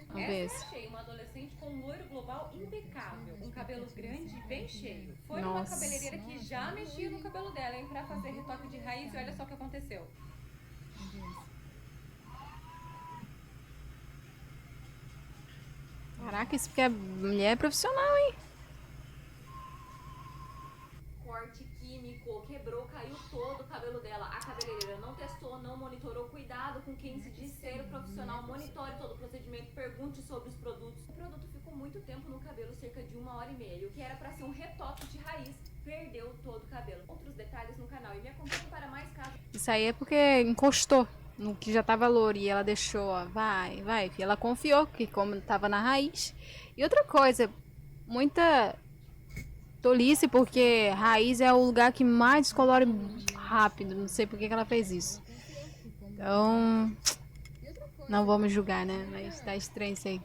Vamos ver esse. Achei uma adolescente com um loiro global impecável, um cabelo grande e bem cheio. Foi numa Nossa. cabeleireira que já mexia no cabelo dela, hein, pra fazer retoque de raiz e olha só o que aconteceu. Caraca, isso porque a mulher é profissional, hein? Corte químico, quebrou, caiu todo o cabelo dela. A cabeleireira não testou, não monitorou. Cuidado com quem se diz ser o profissional. Monitore todo o procedimento, pergunte sobre os produtos. O produto ficou muito tempo no cabelo, cerca de 1 hora e meia. E o que era pra ser um retoque de raiz, perdeu todo o cabelo. Outros detalhes no canal e me acompanhe para mais casos. Isso aí é porque encostou no que já tava louro e ela deixou, ó, vai, vai. E ela confiou que como tava na raiz. E outra coisa, muita tolice porque raiz é o lugar que mais descolore rápido. Não sei por que ela fez isso. Então, não vamos julgar, né? Mas tá estranho isso aí.